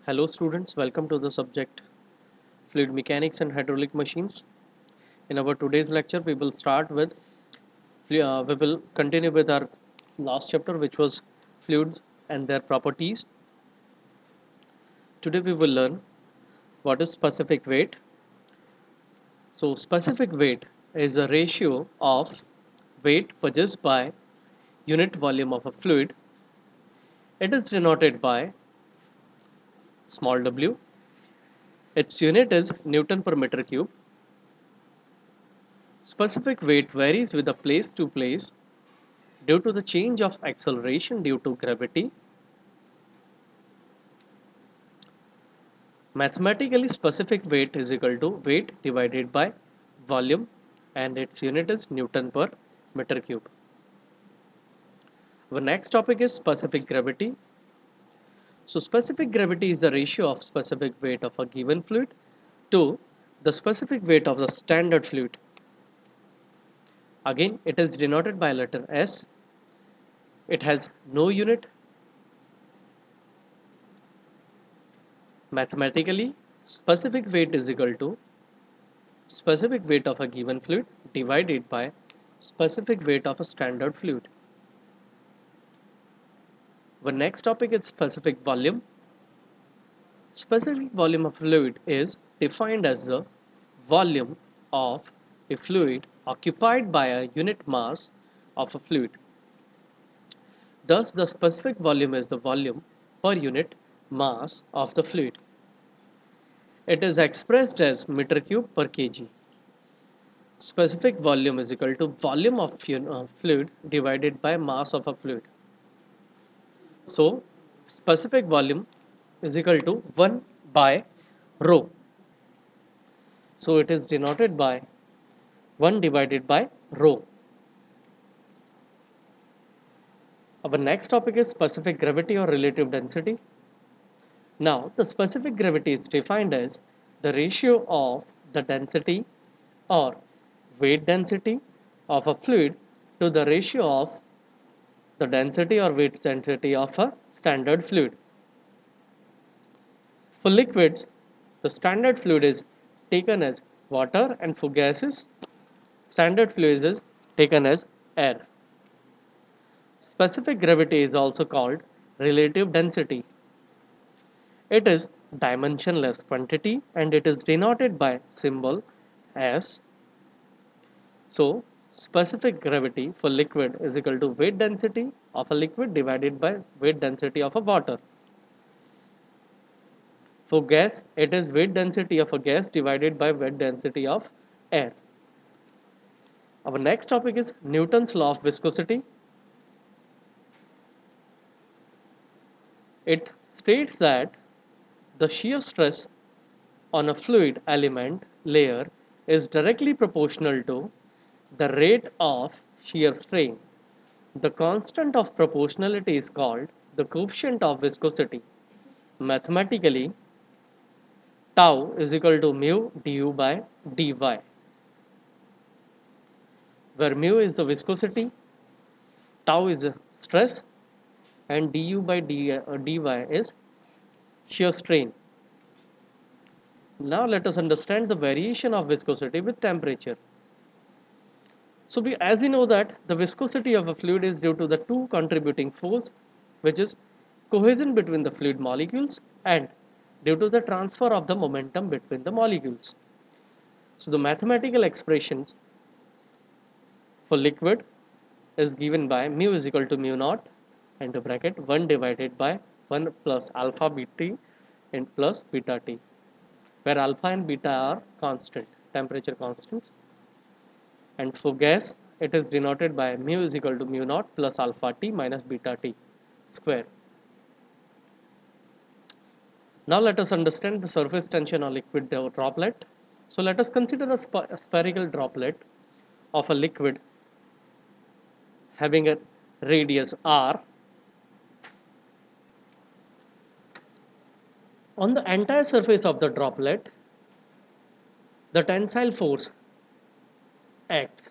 Hello students, welcome to the subject Fluid Mechanics and Hydraulic Machines. In our today's lecture, we will continue with our last chapter, which was fluids and their properties. Today we will learn what is specific weight. So specific weight is a ratio of weight produced by unit volume of a fluid. It is denoted by small w. Its unit is Newton per meter cube. Specific weight varies with the place to place due to the change of acceleration due to gravity. Mathematically, specific weight is equal to weight divided by volume, and its unit is Newton per meter cube. Our next topic is specific gravity. So specific gravity is the ratio of specific weight of a given fluid to the specific weight of the standard fluid. Again, it is denoted by letter S. It has no unit. Mathematically, specific weight is equal to specific weight of a given fluid divided by specific weight of a standard fluid. The next topic is specific volume. Specific volume of fluid is defined as the volume of a fluid occupied by a unit mass of a fluid. Thus, the specific volume is the volume per unit mass of the fluid. It is expressed as meter cube per kg. Specific volume is equal to volume of fluid divided by mass of a fluid. So, specific volume is equal to 1 by rho. So, it is denoted by 1 divided by rho. Our next topic is specific gravity or relative density. Now, the specific gravity is defined as the ratio of the density or weight density of a fluid to the ratio of the density or weight density of a standard fluid. For liquids, the standard fluid is taken as water, and for gases, standard fluid is taken as air. Specific gravity is also called relative density. It is dimensionless quantity and it is denoted by symbol S. So, specific gravity for liquid is equal to weight density of a liquid divided by weight density of a water. For gas, it is weight density of a gas divided by weight density of air. Our next topic is Newton's law of viscosity. It states that the shear stress on a fluid element layer is directly proportional to the rate of shear strain. The constant of proportionality is called the coefficient of viscosity. Mathematically, tau is equal to mu du by dy, where mu is the viscosity, tau is stress, and du by dy is shear strain. Now let us understand the variation of viscosity with temperature. So as we know that the viscosity of a fluid is due to the two contributing force, which is cohesion between the fluid molecules and due to the transfer of the momentum between the molecules. So the mathematical expressions for liquid is given by mu is equal to mu naught into bracket 1 divided by 1 plus alpha bt and plus beta t, where alpha and beta are constant, temperature constants. And for gas, it is denoted by mu is equal to mu naught plus alpha t minus beta t square. Now let us understand the surface tension of liquid droplet. So let us consider a spherical droplet of a liquid having a radius r. On the entire surface of the droplet, the tensile force acts.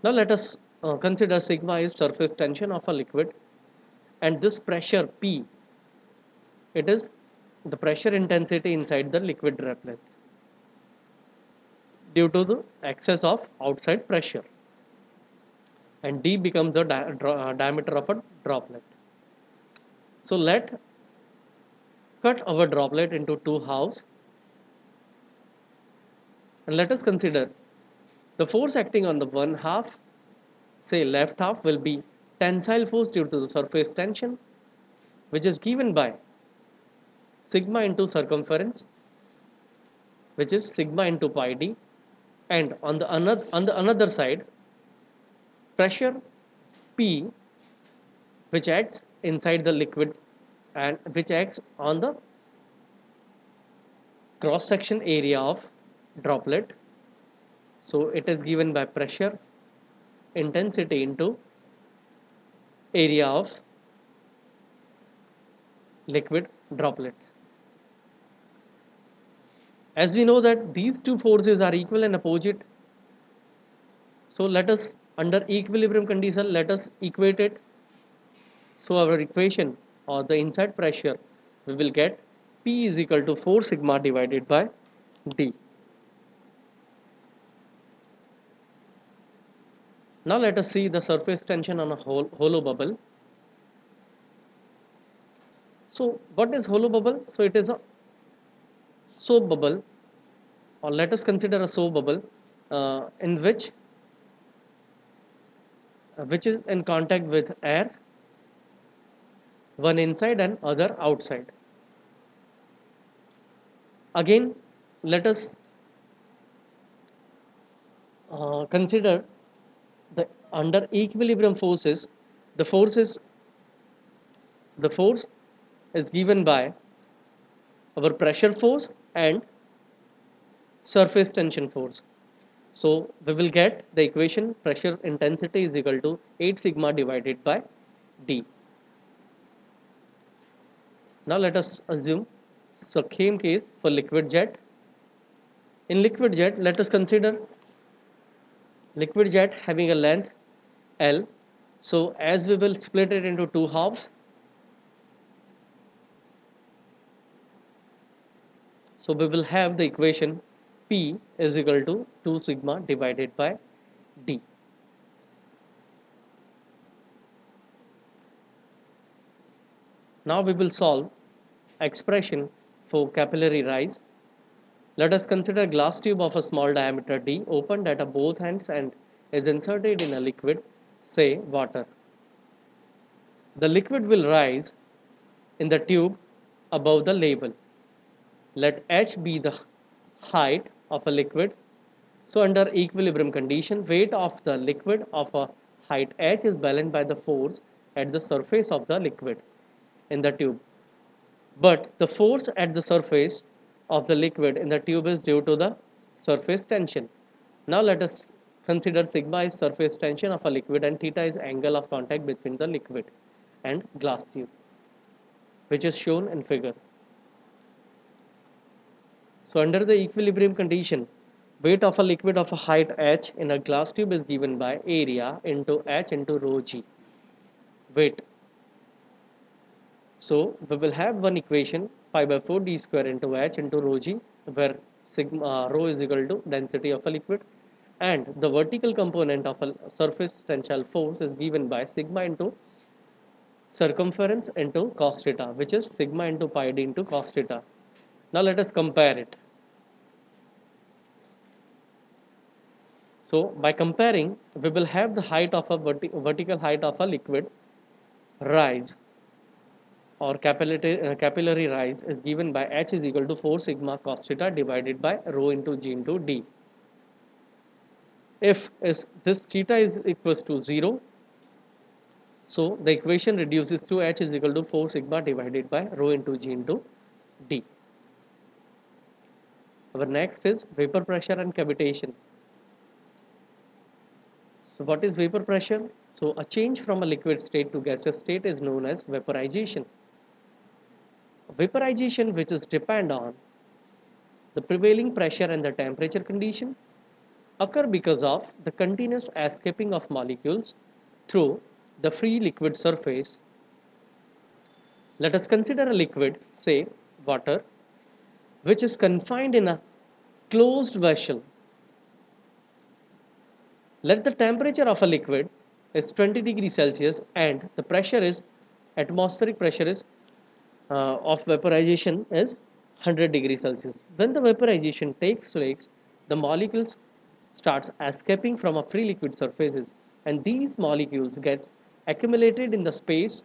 Now let us consider sigma is surface tension of a liquid, and this pressure P it is the pressure intensity inside the liquid droplet due to the excess of outside pressure, and d becomes the diameter of a droplet. So let cut our droplet into two halves, and let us consider the force acting on the one half, say left half, will be tensile force due to the surface tension, which is given by sigma into circumference, which is sigma into pi d, and on the another side, pressure P, which acts inside the liquid and which acts on the cross section area of droplet. So it is given by pressure intensity into area of liquid droplet. As we know that these two forces are equal and opposite, so let us, under equilibrium condition, let us equate it. So our equation, or the inside pressure, we will get P is equal to 4 sigma divided by D. Now let us see the surface tension on a hollow bubble. So what is hollow bubble? So it is a soap bubble, or let us consider a soap bubble in which is in contact with air, one inside and other outside. Again, let us consider the under equilibrium forces. The forces the force is given by our pressure force and surface tension force. So we will get the equation pressure intensity is equal to 8 sigma divided by D. Now let us assume same case for liquid jet. In liquid jet, let us consider liquid jet having a length L. So as we will split it into two halves, so we will have the equation P is equal to 2 sigma divided by D. Now we will solve expression for capillary rise. Let us consider a glass tube of a small diameter d opened at both ends and is inserted in a liquid, say water. The liquid will rise in the tube above the label. Let h be the height of a liquid. So under equilibrium condition, weight of the liquid of a height h is balanced by the force at the surface of the liquid in the tube. But the force at the surface of the liquid in the tube is due to the surface tension. Now let us consider sigma is surface tension of a liquid and theta is angle of contact between the liquid and glass tube, which is shown in figure. So under the equilibrium condition, weight of a liquid of a height h in a glass tube is given by area into h into rho g, weight. So we will have one equation pi by 4 d square into h into rho g, where sigma rho is equal to density of a liquid, and the vertical component of a surface tensile force is given by sigma into circumference into cos theta, which is sigma into pi d into cos theta. Now let us compare it. So by comparing, we will have the height of a vertical height of a liquid rise, or capillary rise, is given by h is equal to 4 sigma cos theta divided by rho into g into d. If this theta is equals to 0, so the equation reduces to h is equal to 4 sigma divided by rho into g into d. Our next is vapor pressure and cavitation. So what is vapor pressure? So a change from a liquid state to gaseous state is known as vaporization. Vaporization, which is depend on the prevailing pressure and the temperature condition, occur because of the continuous escaping of molecules through the free liquid surface Let us consider a liquid, say water, which is confined in a closed vessel. Let the temperature of a liquid is 20 degrees Celsius and the pressure is atmospheric pressure is of vaporization is 100 degrees Celsius. When the vaporization takes place, the molecules starts escaping from a free liquid surfaces, and these molecules get accumulated in the space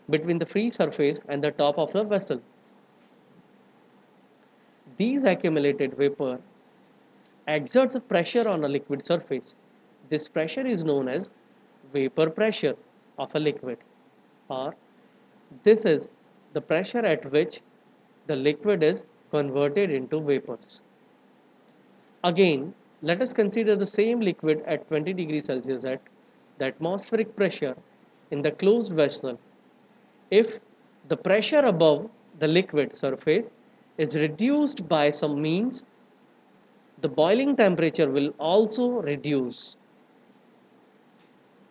between the free surface and the top of the vessel. These accumulated vapor exerts a pressure on a liquid surface. This pressure is known as vapor pressure of a liquid, or this is the pressure at which the liquid is converted into vapors. Again, let us consider the same liquid at 20 degrees Celsius at the atmospheric pressure in the closed vessel. If the pressure above the liquid surface is reduced by some means, the boiling temperature will also reduce.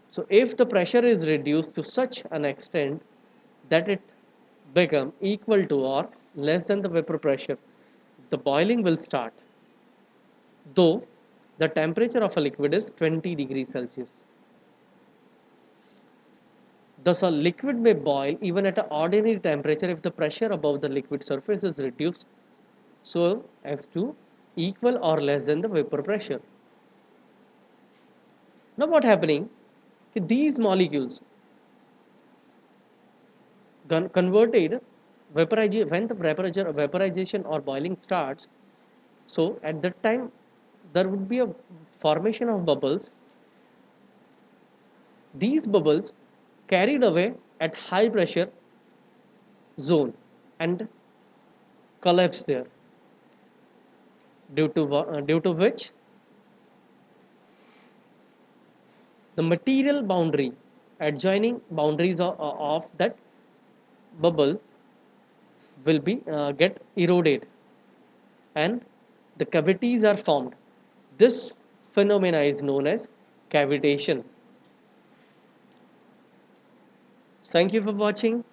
So if the pressure is reduced to such an extent that it become equal to or less than the vapor pressure, the boiling will start, though the temperature of a liquid is 20 degrees Celsius. Thus, a liquid may boil even at an ordinary temperature if the pressure above the liquid surface is reduced so as to equal or less than the vapor pressure. Now, what happening? These molecules converted when the vaporization or boiling starts. So, at that time, there would be a formation of bubbles. These bubbles carried away at high pressure zone and collapse there, due to which the material boundary adjoining boundaries of that bubble will be get eroded and the cavities are formed. This phenomena is known as cavitation. Thank you for watching.